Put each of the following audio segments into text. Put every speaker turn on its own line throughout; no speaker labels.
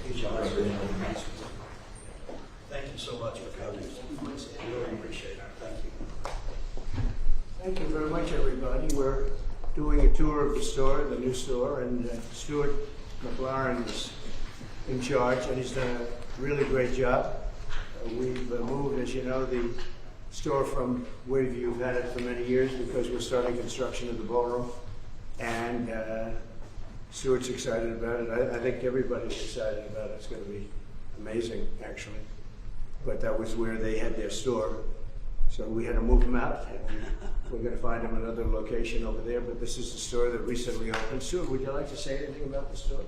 Thank you so much for coming. Really appreciate it. Thank you.
Thank you very much, everybody. We're doing a tour of the store, the new store, and Stuart McLaren is in charge, and he's done a really great job. We've moved, as you know, the store from where you've had it for many years because we're starting construction of the ballroom, and Stuart's excited about it. I think everybody's excited about it. It's going to be amazing, actually. But that was where they had their store, so we had to move them out. We're going to find them another location over there, but this is the store that recently opened. Stuart, would you like to say anything about the store?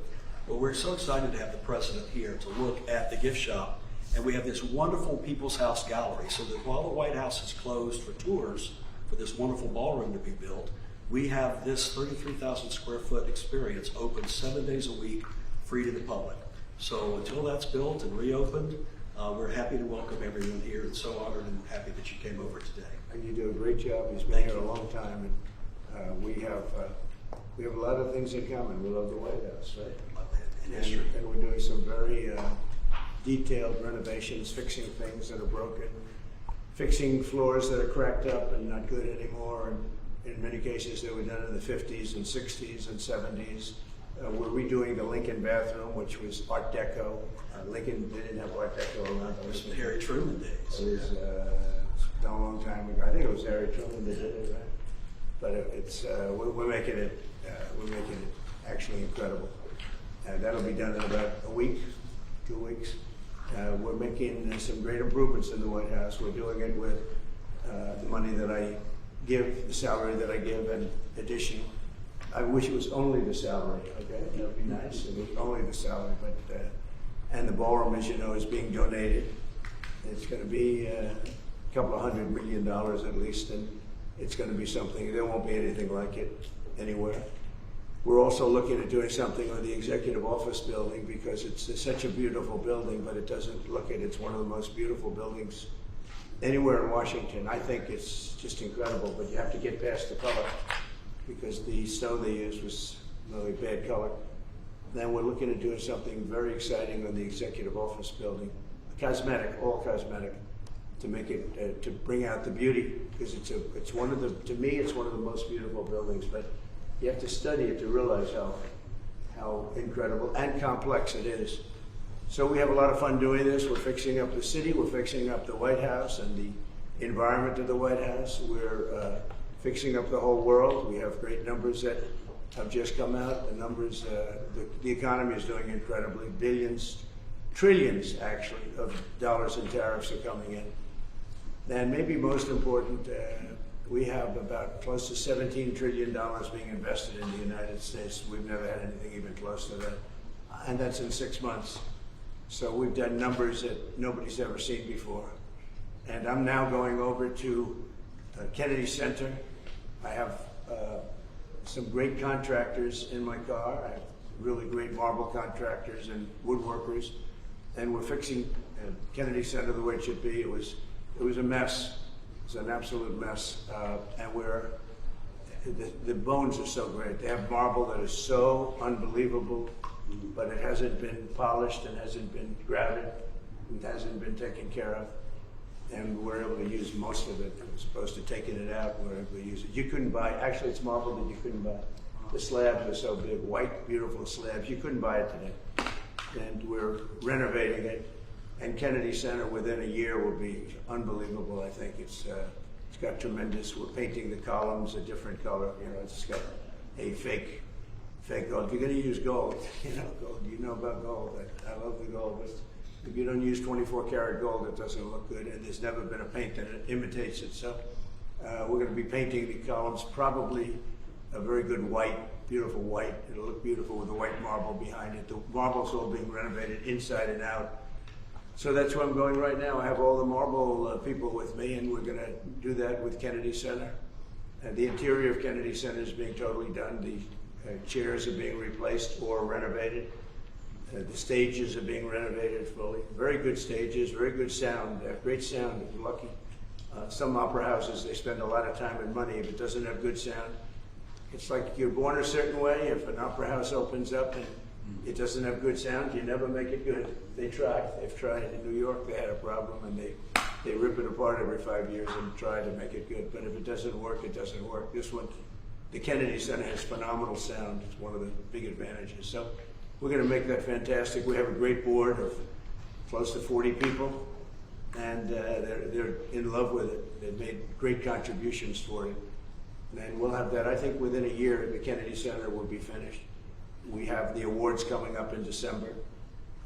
Well, we're so excited to have the president here to look at the gift shop. And we have this wonderful People's House gallery, so that while the White House is closed for tours for this wonderful ballroom to be built, we have this 33,000 square foot experience open 7 days a week, free to the public. So until that's built and reopened, we're happy to welcome everyone here, and so honored and happy that you came over today.
And you do a great job. He's been here a long time, and we have a lot of things in common. We love the White House, right?
Love that.
And we're doing some very detailed renovations, fixing things that are broken, fixing floors that are cracked up and not good anymore. And in many cases, they were done in the 50s and 60s and 70s. We're redoing the Lincoln bathroom, which was Art Deco. Lincoln, they didn't have Art Deco around.
It was from Harry Truman days.
It was a long time ago. I think it was Harry Truman that did it, right? But we're making it actually incredible. That'll be done in about a week, 2 weeks. We're making some great improvements in the White House. We're doing it with the money that I give, the salary that I give, and addition. I wish it was only the salary, okay? That would be nice. It was only the salary, but and the ballroom, as you know, is being donated. It's going to be a couple of $100 million at least, and it's going to be something. There won't be anything like it anywhere. We're also looking at doing something on the executive office building because it's such a beautiful building, but it doesn't look it. It's one of the most beautiful buildings anywhere in Washington. I think it's just incredible, but you have to get past the color because the stone they used was really bad color. Then we're looking at doing something very exciting on the executive office building, cosmetic, all cosmetic, to make it to bring out the beauty because it's one of the, to me, it's one of the most beautiful buildings, but you have to study it to realize how incredible and complex it is. So we have a lot of fun doing this. We're fixing up the city. We're fixing up the White House and the environment of the White House. We're fixing up the whole world. We have great numbers that have just come out. The numbers, the economy is doing incredibly. Billions, trillions actually, of dollars in tariffs are coming in. And maybe most important, we have about close to $17 trillion being invested in the United States. We've never had anything even close to that. And that's in 6 months. So we've done numbers that nobody's ever seen before. And I'm now going over to Kennedy Center. I have some great contractors in my car. I have really great marble contractors and woodworkers. And we're fixing Kennedy Center the way it should be. It was a mess. It's an absolute mess, and the bones are so great. They have marble that is so unbelievable, but it hasn't been polished and hasn't been grouted and hasn't been taken care of. And we're able to use most of it as opposed to taking it out. We're able to use it. You couldn't buy, actually it's marble that you couldn't buy. The slabs are so big, white, beautiful slabs. You couldn't buy it today. And we're renovating it. And Kennedy Center within a year will be unbelievable. I think it's got tremendous. We're painting the columns a different color. You know, it's got a fake gold. If you're going to use gold, gold. You know about gold. I love the gold. But if you don't use 24 karat gold, it doesn't look good. And there's never been a paint that imitates it. So we're going to be painting the columns probably a very good white, beautiful white. It'll look beautiful with the white marble behind it. The marble's all being renovated inside and out. So that's where I'm going right now. I have all the marble people with me, and we're going to do that with Kennedy Center. The interior of Kennedy Center is being totally done. The chairs are being replaced or renovated. The stages are being renovated fully. Very good stages, very good sound, great sound if you're lucky. Some opera houses, they spend a lot of time and money. If it doesn't have good sound, it's like you're born a certain way. If an opera house opens up and It doesn't have good sound, you never make it good. They've tried. In New York, they had a problem, and they rip it apart every 5 years and try to make it good. But if it doesn't work, it doesn't work. This one, the Kennedy Center has phenomenal sound. It's one of the big advantages. So we're going to make that fantastic. We have a great board of close to 40 people, and they're in love with it. They've made great contributions toward it. And we'll have that, I think, within a year, the Kennedy Center will be finished. We have the awards coming up in December.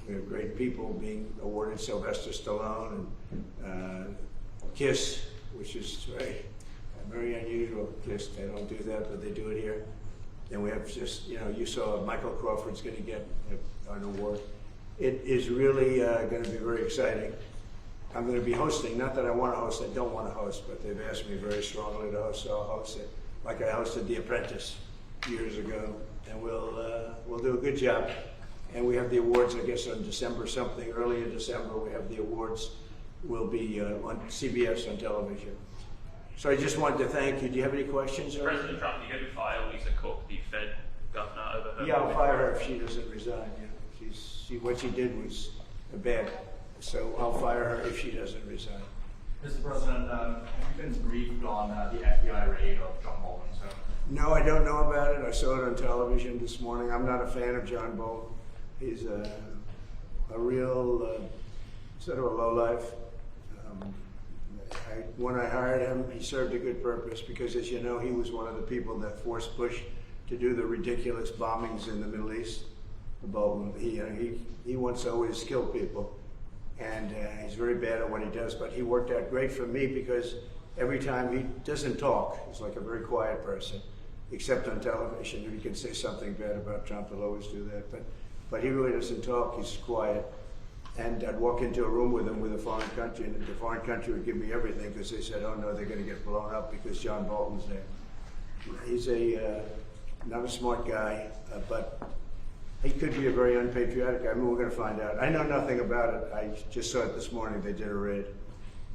We have great people being awarded, Sylvester Stallone and KISS, which is very unusual. KISS, they don't do that, but they do it here. And we have just, you saw Michael Crawford's going to get an award. It is really going to be very exciting. I'm going to be hosting, not that I want to host, I don't want to host, but they've asked me very strongly to host, so I'll host it. Like I hosted The Apprentice years ago, and we'll do a good job. And we have the awards, I guess, on December something, early in December, we have the awards. Will be on CBS on television. So I just wanted to thank you. Do you have any questions?
President Trump, you going to fire Lisa Cook, the Fed governor, over her?
Yeah, I'll fire her if she doesn't resign. Yeah. What she did was bad. So I'll fire her if she doesn't resign.
Mr. President, have you been briefed on the FBI raid of John Bolton?
No, I don't know about it. I saw it on television this morning. I'm not a fan of John Bolton. He's a real sort of a lowlife. When I hired him, he served a good purpose because, as you know, he was one of the people that forced Bush to do the ridiculous bombings in the Middle East. Bolton, he wants to always kill people. And he's very bad at what he does, but he worked out great for me because every time he doesn't talk, he's like a very quiet person, except on television. If he can say something bad about Trump, he'll always do that. But he really doesn't talk, he's quiet. And I'd walk into a room with him with a foreign country, and the foreign country would give me everything because they said, oh no, they're going to get blown up because John Bolton's there. He's not a smart guy, but he could be a very unpatriotic guy. I mean, we're going to find out. I know nothing about it. I just saw it this morning. They did a raid.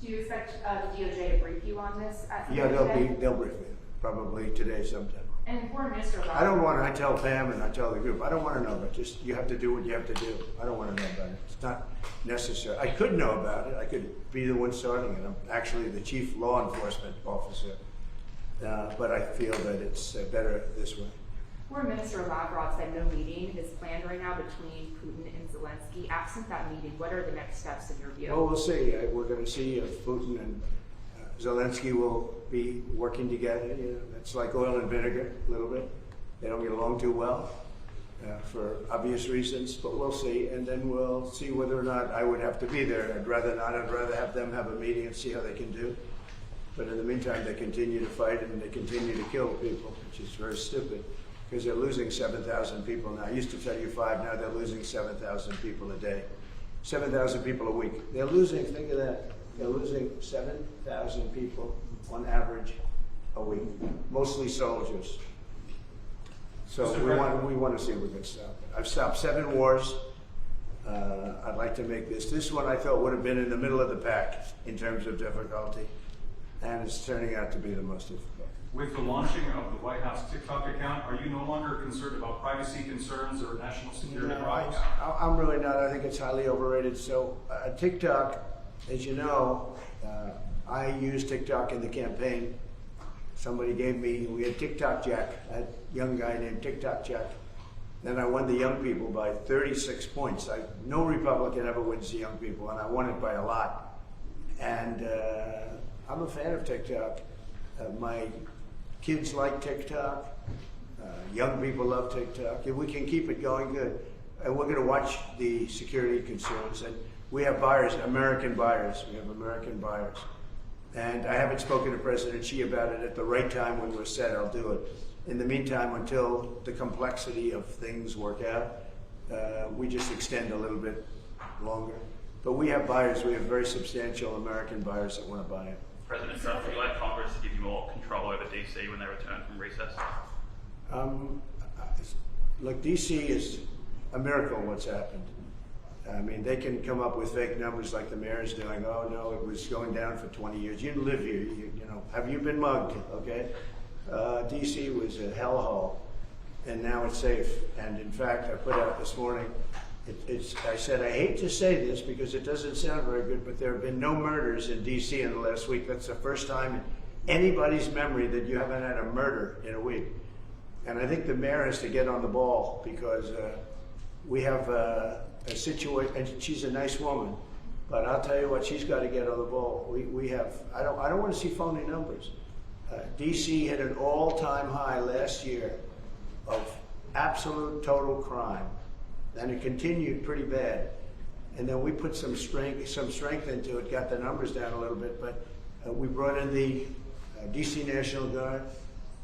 Do you expect the DOJ to brief you on this?
Yeah, they'll brief me. Probably today sometime.
And Foreign Minister about
I don't want to. I tell Pam and I tell the group. I don't want to know, but just you have to do what you have to do. I don't want to know about it. It's not necessary. I could know about it. I could be the one starting it. I'm actually the chief law enforcement officer, but I feel that it's better this way.
Foreign Minister Lavrov said no meeting is planned right now between Putin and Zelensky. Absent that meeting, what are the next steps in your view?
Well, we'll see. We're going to see if Putin and Zelensky will be working together. It's like oil and vinegar, a little bit. They don't get along too well for obvious reasons, but we'll see. And then we'll see whether or not I would have to be there. I'd rather not. I'd rather have them have a meeting and see how they can do. But in the meantime, they continue to fight and they continue to kill people, which is very stupid because they're losing 7,000 people now. I used to tell you 5, now they're losing 7,000 people a day. 7,000 people a week. They're losing, think of that. They're losing 7,000 people on average a week, mostly soldiers. So we want to see if we can stop it. I've stopped 7 wars. I'd like to make this one I thought would have been in the middle of the pack in terms of difficulty, and it's turning out to be the most difficult.
With the launching of the White House Tik Tok account, are you no longer concerned about privacy concerns or national security problems?
I'm really not. I think it's highly overrated. So TikTok, as you know, I used TikTok in the campaign. Somebody gave me, we had TikTok Jack, a young guy named TikTok Jack. Then I won the young people by 36 points. No Republican ever wins the young people, and I won it by a lot. And I'm a fan of TikTok. My kids like TikTok. Young people love TikTok. If we can keep it going, good. And we're going to watch the security concerns. And we have buyers, American buyers. We have American buyers. And I haven't spoken to President Xi about it. At the right time when we're set, I'll do it. In the meantime, until the complexity of things work out, we just extend a little bit longer. But we have buyers. We have very substantial American buyers that want to buy it.
President Trump, would you like Congress to give you more control over DC when they return from recess?
Look, DC is a miracle what's happened. I mean, they can come up with fake numbers like the mayor's doing. Oh, no, it was going down for 20 years. You didn't live here. You know, have you been mugged, okay? DC was a hellhole. and now it's safe. And in fact, I put out this morning, I said, I hate to say this because it doesn't sound very good, but there have been no murders in D.C. in the last week. That's the first time in anybody's memory that you haven't had a murder in a week. And I think the mayor has to get on the ball because we have a situation, and she's a nice woman, but I'll tell you what, she's got to get on the ball. We have, I don't want to see phony numbers. D.C. hit an all-time high last year of absolute total crime, and it continued pretty bad. And then we put some strength into it, got the numbers down a little bit, but we brought in the D.C. National Guard,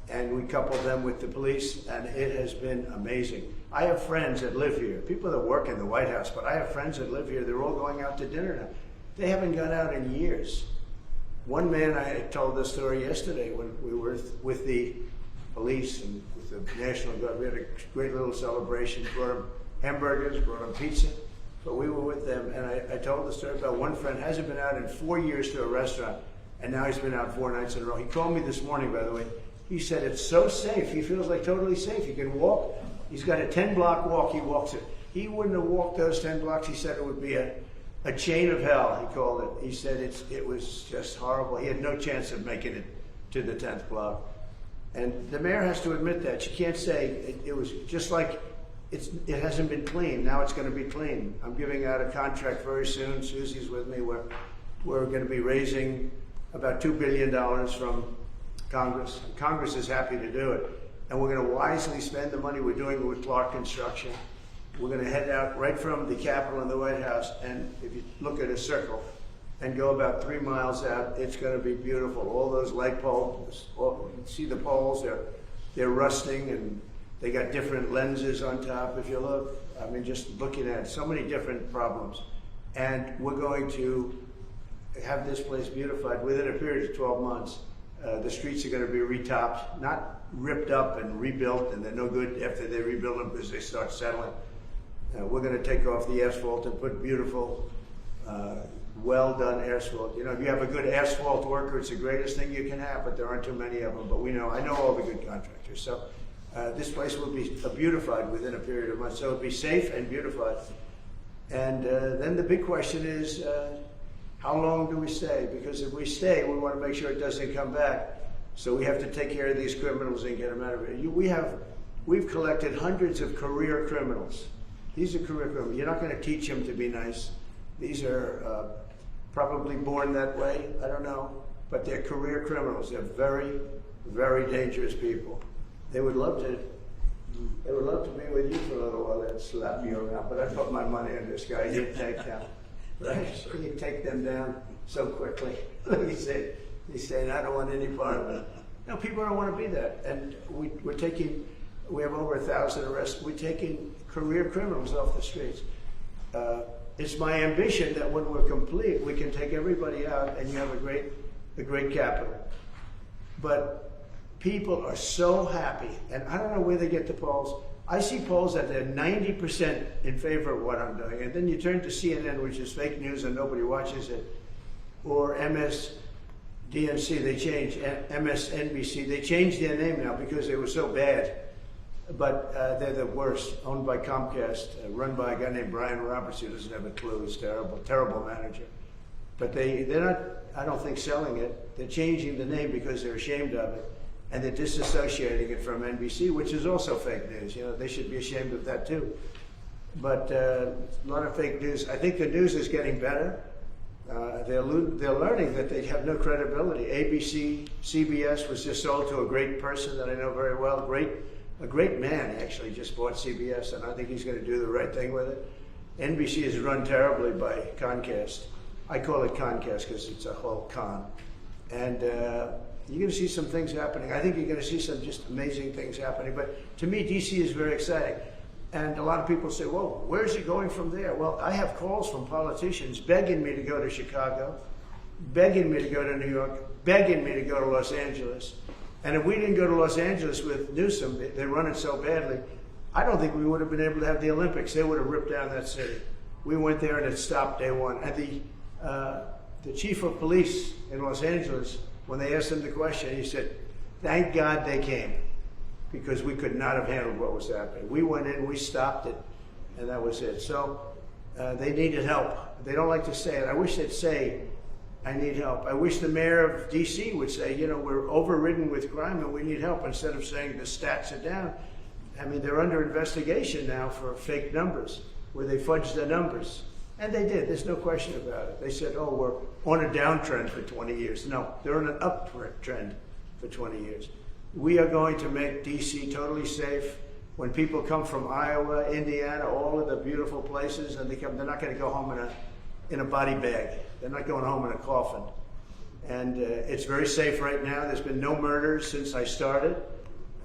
and we coupled them with the police, and it has been amazing. I have friends that live here, people that work in the White House, but I have friends that live here. They're all going out to dinner now. They haven't gone out in years. One man, I told this story yesterday when we were with the police and with the National Guard. We had a great little celebration, brought them hamburgers, brought them pizza, but we were with them, and I told the story about one friend hasn't been out in 4 years to a restaurant, and now he's been out 4 nights in a row. He called me this morning, by the way. He said it's so safe. He feels like totally safe. He can walk. He's got a 10-block walk. He walks it. He wouldn't have walked those 10 blocks. He said it would be a chain of hell, he called it. He said it was just horrible. He had no chance of making it to the 10th block. And the mayor has to admit that. She can't say it was just like it hasn't been clean. Now it's going to be clean. I'm giving out a contract very soon. Susie's with me. We're going to be raising about $2 billion from Congress. Congress is happy to do it. And we're going to wisely spend the money. We're doing it with Clark Construction. We're going to head out right from the Capitol and the White House, and if you look at a circle and go about 3 miles out, it's going to be beautiful. All those light poles, you see the poles, they're rusting, and they got different lenses on top. If you look, I mean, just looking at so many different problems. And we're going to have this place beautified within a period of 12 months. The streets are going to be retopped, not ripped up and rebuilt, and they're no good after they rebuild them because they start settling. We're going to take off the asphalt and put beautiful, well-done asphalt. You know, if you have a good asphalt worker, it's the greatest thing you can have, but there aren't too many of them. But I know all the good contractors. So this place will be beautified within a period of months. So it'll be safe and beautified. And then the big question is, how long do we stay? Because if we stay, we want to make sure it doesn't come back. So we have to take care of these criminals and get them out of here. We've collected hundreds of career criminals. These are career criminals. You're not going to teach them to be nice. These are probably born that way. I don't know. But they're career criminals. They're very, very dangerous people. They would love to be with you for a little while. They'd slap you around. But I put my money on this guy. He'd take down. He'd take them down so quickly. He's saying, I don't want any part of it. No, people don't want to be that. And we have over 1,000 arrests. We're taking career criminals off the streets. It's my ambition that when we're complete, we can take everybody out and you have a great capital. But people are so happy, and I don't know where they get the polls. I see polls that they're 90% in favor of what I'm doing, and then you turn to CNN, which is fake news and nobody watches it, or MSDNC, MSNBC, they changed their name now because they were so bad. But they're the worst, owned by Comcast, run by a guy named Brian Roberts, who doesn't have a clue. He's terrible manager. But they're not, I don't think, selling it. They're changing the name because they're ashamed of it. And they're disassociating it from NBC, which is also fake news. You know, they should be ashamed of that too. But a lot of fake news. I think the news is getting better. They're learning that they have no credibility. ABC, CBS was just sold to a great person that I know very well, a great man actually just bought CBS, and I think he's going to do the right thing with it. NBC is run terribly by Comcast. I call it Comcast because it's a whole con. And you're going to see some things happening. I think you're going to see some just amazing things happening. But to me, DC is very exciting. And a lot of people say, well, where's it going from there? Well, I have calls from politicians begging me to go to Chicago, begging me to go to New York, begging me to go to Los Angeles. And if we didn't go to Los Angeles with Newsom, they run it so badly, I don't think we would have been able to have the Olympics. They would have ripped down that city. We went there and it stopped day one. And the chief of police in Los Angeles, when they asked him the question, he said, thank God they came. because we could not have handled what was happening. We went in, we stopped it, and that was it. So they needed help. They don't like to say it. I wish they'd say, I need help. I wish the mayor of DC would say, you know, we're overridden with crime and we need help, instead of saying the stats are down. I mean, they're under investigation now for fake numbers, where they fudged the numbers. And they did, there's no question about it. They said, oh, we're on a downtrend for 20 years. No, they're on an uptrend for 20 years. We are going to make DC totally safe. When people come from Iowa, Indiana, all of the beautiful places, and they come, they're not going to go home in a body bag. They're not going home in a coffin. And it's very safe right now. There's been no murders since I started.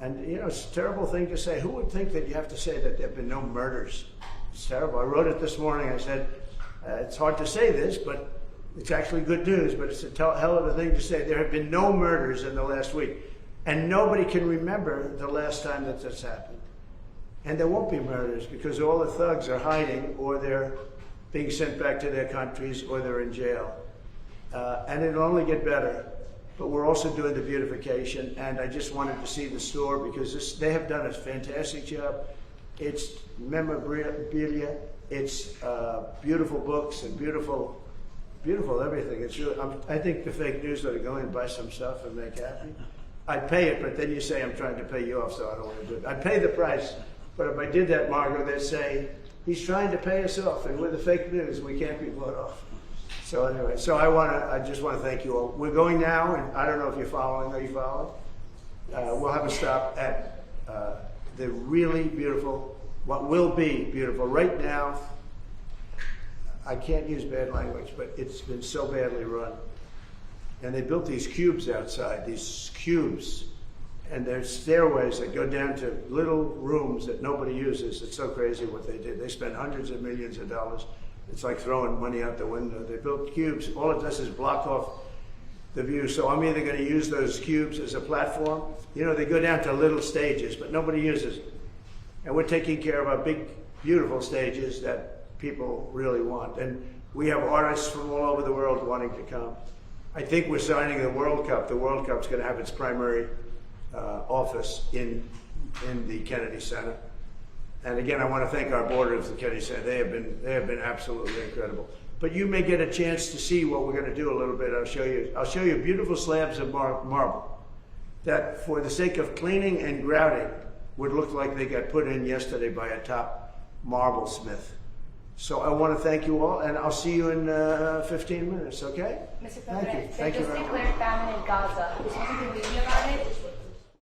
And, you know, it's a terrible thing to say. Who would think that you have to say that there have been no murders? It's terrible. I wrote it this morning. I said, it's hard to say this, but it's actually good news, but it's a hell of a thing to say. There have been no murders in the last week. And nobody can remember the last time that this happened. And there won't be murders because all the thugs are hiding, or they're being sent back to their countries, or they're in jail. And it'll only get better. But we're also doing the beautification, and I just wanted to see the store because they have done a fantastic job. It's memorabilia, it's beautiful books and beautiful everything. It's really, I think the fake news ought to go in and buy some stuff and make happy. I'd pay it, but then you say I'm trying to pay you off, so I don't want to do it. I'd pay the price, but if I did that, Margot, they'd say, he's trying to pay us off, and with the fake news, we can't be bought off. So anyway, so I just want to thank you all. We're going now, and I don't know if you're following. Are you following? We'll have a stop at the really beautiful, what will be beautiful. Right now, I can't use bad language, but it's been so badly run. And they built these cubes outside, and there's stairways that go down to little rooms that nobody uses. It's so crazy what they did. They spent hundreds of millions of dollars. It's like throwing money out the window. They built cubes. All it does is block off the view. So I'm either going to use those cubes as a platform. You know, they go down to little stages, but nobody uses it. And we're taking care of our big, beautiful stages that people really want. And we have artists from all over the world wanting to come. I think we're signing the World Cup. The World Cup's going to have its primary office in the Kennedy Center. And again, I want to thank our board of the Kennedy Center. They have been absolutely incredible. But you may get a chance to see what we're going to do a little bit. I'll show you beautiful slabs of marble that, for the sake of cleaning and grouting, would look like they got put in yesterday by a top marble smith. So I want to thank you all, and I'll see you in 15 minutes, okay?
Mr.
Thank you.
President,
Thank
they
you
just
very much.
declared famine in Gaza. This wasn't the video